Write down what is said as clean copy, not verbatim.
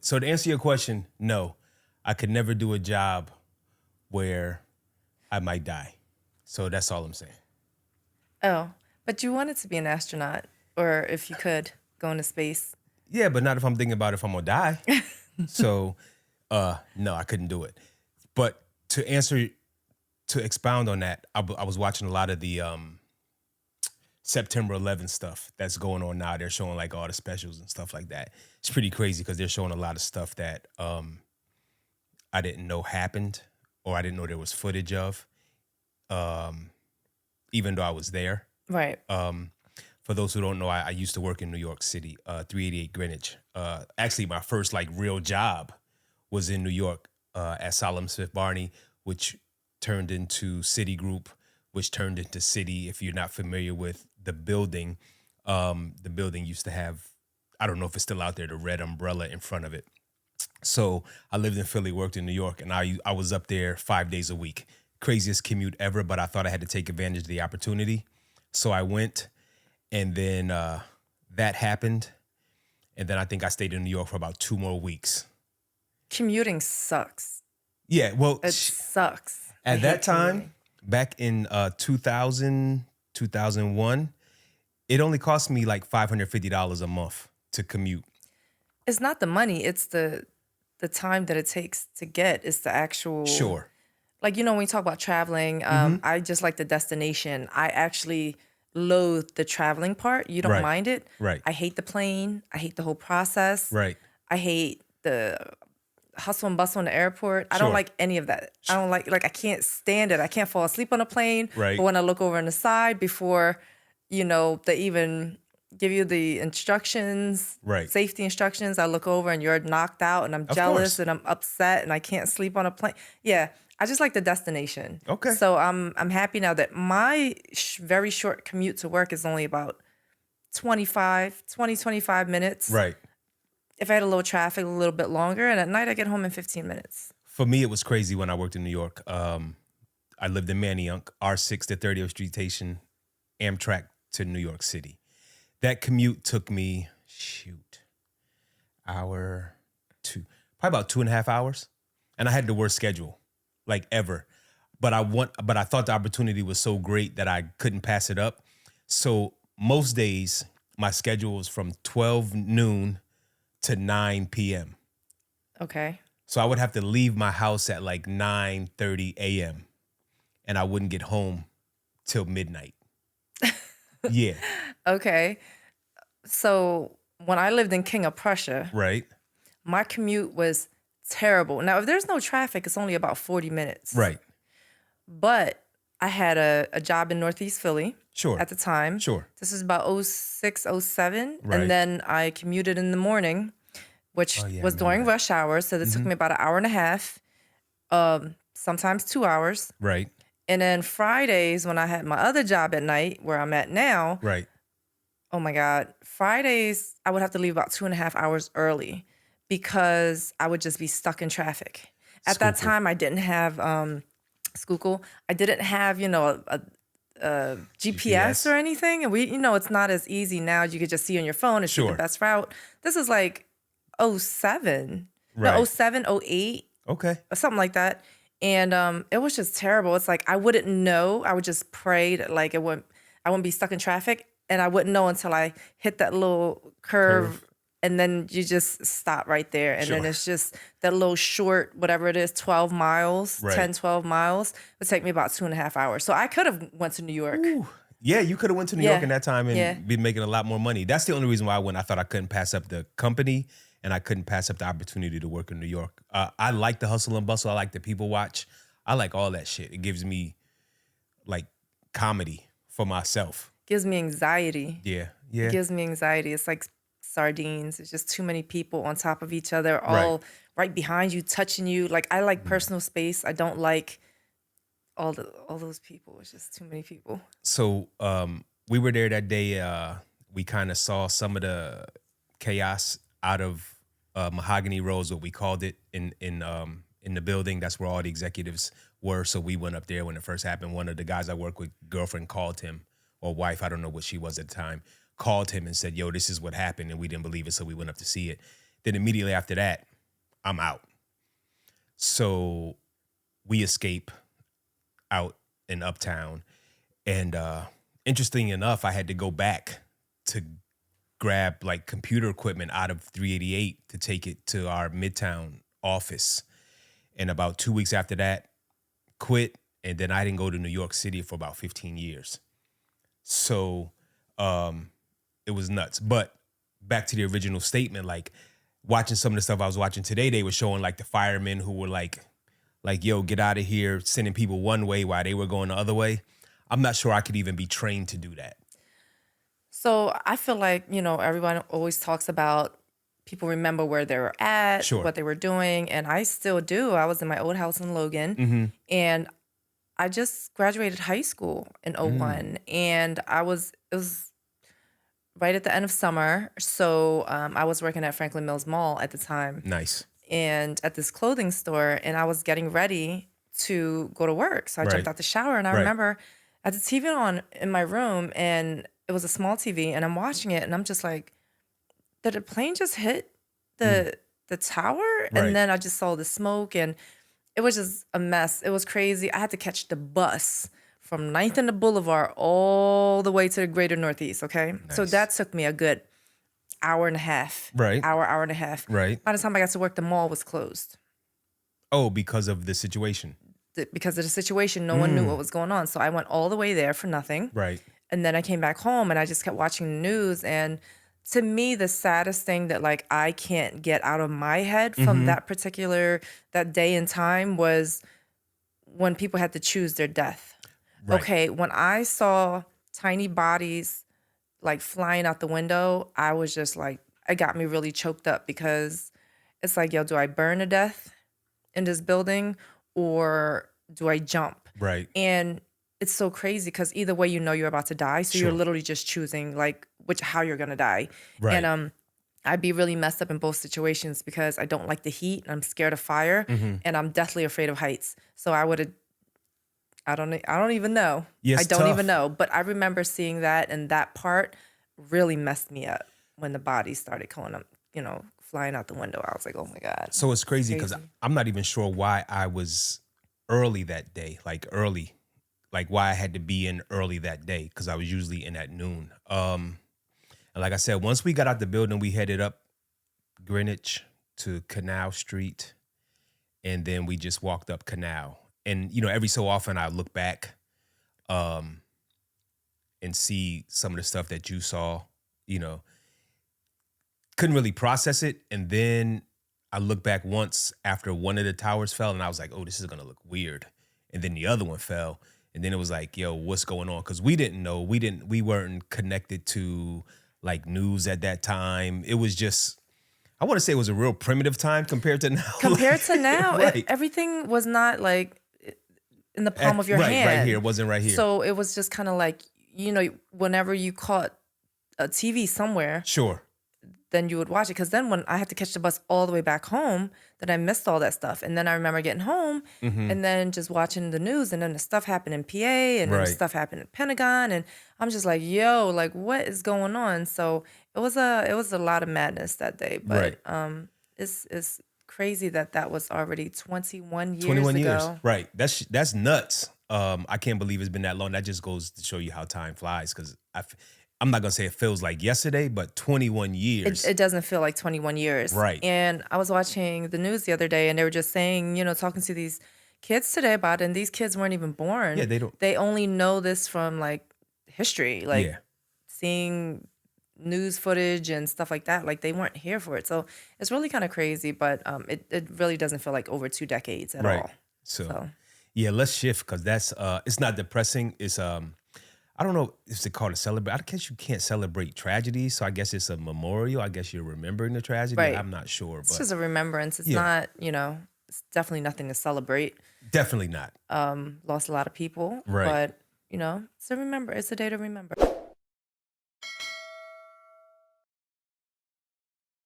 So to answer your question, no, I could never do a job where I might die. So that's all I'm saying. Oh, but you wanted to be an astronaut, or if you could go into space. Yeah, but not if I'm thinking about if I'm gonna die. So, no, I couldn't do it. But to expound on that, I was watching a lot of the September 11th stuff that's going on now. They're showing like all the specials and stuff like that. It's pretty crazy because they're showing a lot of stuff that I didn't know happened or I didn't know there was footage of, even though I was there. Right. For those who don't know, I used to work in New York City, 388 Greenwich. Actually, my first like real job was in New York at Solomon Smith Barney, which turned into Citigroup, which turned into Citi. If you're not familiar with the building used to have, I don't know if it's still out there, the red umbrella in front of it. So I lived in Philly, worked in New York, and I was up there 5 days a week. Craziest commute ever, but I thought I had to take advantage of the opportunity. So I went, and then that happened. And then I think I stayed in New York for about 2 more weeks. Commuting sucks. Yeah, well, It sucks. at that time, commuting. back in 2000, 2001, it only cost me like $550 a month to commute. It's not the money, it's the time that it takes to get. It's the actual Sure. Like, when you talk about traveling, I just like the destination. I actually loathe the traveling part. You don't Right. mind it. Right. I hate the plane. I hate the whole process. Right. I hate the hustle and bustle in the airport. I Sure. don't like any of that. I don't like I can't stand it. I can't fall asleep on a plane. Right. But when I look over on the side before, they even give you the instructions, Right. safety instructions, I look over and you're knocked out and I'm jealous course. and I'm upset and I can't sleep on a plane. Yeah, I just like the destination. Okay. So I'm happy now that my very short commute to work is only about 25 minutes. Right. If I had a little traffic, a little bit longer, and at night I get home in 15 minutes. For me, it was crazy when I worked in New York. I lived in Manayunk, R6 to 30th Street Station, Amtrak to New York City. That commute took me, probably about 2.5 hours. And I had the worst schedule, like ever. But I thought the opportunity was so great that I couldn't pass it up. So most days, my schedule was from 12 noon to 9 p.m. Okay. So I would have to leave my house at like 9:30 a.m. and I wouldn't get home till midnight. Yeah. Okay. So when I lived in King of Prussia, Right. my commute was terrible. Now, if there's no traffic, it's only about 40 minutes. Right. But I had a job in Northeast Philly Sure. at the time. Sure. This was about 06, 07. Right. And then I commuted in the morning, which Oh, yeah, I was remember during that. rush hour. So this took me about an hour and a half, sometimes 2 hours. Right. And then Fridays, when I had my other job at night, where I'm at now, Right. oh my God, Fridays, I would have to leave about 2.5 hours early because I would just be stuck in traffic. At that Schuylkill. time, I didn't have Schuylkill. I didn't have, a GPS or anything. And it's not as easy now. You could just see on your phone and see Sure. the best route. This is like 07, Right. no, 07, 08, Okay. or something like that. And it was just terrible. It's like I wouldn't know. I would just pray that I wouldn't be stuck in traffic, and I wouldn't know until I hit that little curve. And then you just stop right there. And then Sure. it's just that little short, whatever it is, 12 miles, Right. 10, 12 miles. It would take me about 2.5 hours. So I could have went to New York. Ooh. Yeah, you could have went to New Yeah. York in that time and Yeah. been making a lot more money. That's the only reason why I went. I thought I couldn't pass up the company and I couldn't pass up the opportunity to work in New York. I like the hustle and bustle. I like the people watch. I like all that shit. It gives me like comedy for myself. Gives me anxiety. Yeah. Yeah. It gives me anxiety. It's like sardines. It's just too many people on top of each other, all right behind you, touching you. Like I like personal space. I don't like all those people. It's just too many people. So we were there that day. We kind of saw some of the chaos out of Mahogany Row, is what we called it in the building. That's where all the executives were. So we went up there when it first happened. One of the guys I work with, girlfriend, called him, or wife, I don't know what she was at the time, called him and said, yo, this is what happened. And we didn't believe it. So we went up to see it. Then immediately after that, I'm out. So we escape out in Uptown. And interesting enough, I had to go back to grab like computer equipment out of 388 to take it to our Midtown office. And about 2 weeks after that, quit. And then I didn't go to New York City for about 15 years. So it was nuts. But back to the original statement, like watching some of the stuff I was watching today, they were showing like the firemen who were like, yo, get out of here, sending people one way while they were going the other way. I'm not sure I could even be trained to do that. So I feel like, everyone always talks about people remember where they were at, Sure. what they were doing. And I still do. I was in my old house in Logan and I just graduated high school in 01 and it was right at the end of summer. So I was working at Franklin Mills Mall at the time. Nice. And at this clothing store, and I was getting ready to go to work. So I jumped out the shower, and I remember I had the TV on in my room, and it was a small TV, and I'm watching it, and I'm just like, did a plane just hit the tower? Right. And then I just saw the smoke, and it was just a mess. It was crazy. I had to catch the bus from 9th and the Boulevard all the way to the greater Northeast, okay? Nice. So that took me a good hour and a half. Right. Hour and a half. Right. By the time I got to work, the mall was closed. Oh, because of the situation. Because of the situation, no one knew what was going on. So I went all the way there for nothing. Right. And then I came back home and I just kept watching the news. And to me, the saddest thing that like I can't get out of my head from that day and time was when people had to choose their death. Right. Okay, when I saw tiny bodies like flying out the window, I was just like, it got me really choked up because it's like, yo, do I burn to death in this building or do I jump? Right. And it's so crazy because either way, you're about to die. So Sure. you're literally just choosing like how you're going to die. Right. And I'd be really messed up in both situations because I don't like the heat and I'm scared of fire and I'm deathly afraid of heights. So I don't even know. Yeah, I it's don't tough. even know. But I remember seeing that, and that part really messed me up when the bodies started going up, flying out the window. I was like, oh my God. So it's crazy because Crazy. I'm not even sure why I was early that day, like why I had to be in early that day because I was usually in at noon. And like I said, once we got out the building, we headed up Greenwich to Canal Street, and then we just walked up Canal. And, every so often I look back and see some of the stuff that you saw, couldn't really process it. And then I looked back once after one of the towers fell and I was like, oh, this is going to look weird. And then the other one fell. And then it was like, yo, what's going on? Because we didn't know. We weren't connected to like news at that time. It was just, I want to say it was a real primitive time compared to now. Compared to now, Right. everything was not like in the palm of your hand. Right here. It wasn't right here. So it was just kind of like, whenever you caught a TV somewhere, Sure. then you would watch it. Because then when I had to catch the bus all the way back home, then I missed all that stuff. And then I remember getting home and then just watching the news. And then the stuff happened in PA and then Right. the stuff happened in Pentagon. And I'm just like, yo, like what is going on? So it was a lot of madness that day. But it's crazy that was already 21 years 21 ago. years. Right. That's nuts. I can't believe it's been that long. That just goes to show you how time flies because I'm not going to say it feels like yesterday, but 21 years. It doesn't feel like 21 years. Right. And I was watching the news the other day and they were just saying, talking to these kids today about it, and these kids weren't even born. Yeah, they don't. They only know this from like history, like Yeah. seeing news footage and stuff like that. Like they weren't here for it. So it's really kind of crazy, but it really doesn't feel like over 2 decades at Right. all. So, yeah, let's shift because that's, it's not depressing. It's, I don't know if it's called a celebrate. I guess you can't celebrate tragedies, so I guess it's a memorial. I guess you're remembering the tragedy. Right. I'm not sure, It's but just a remembrance. It's Yeah. not, it's definitely nothing to celebrate. definitely not. Lost a lot of people, Right. but it's a day to remember.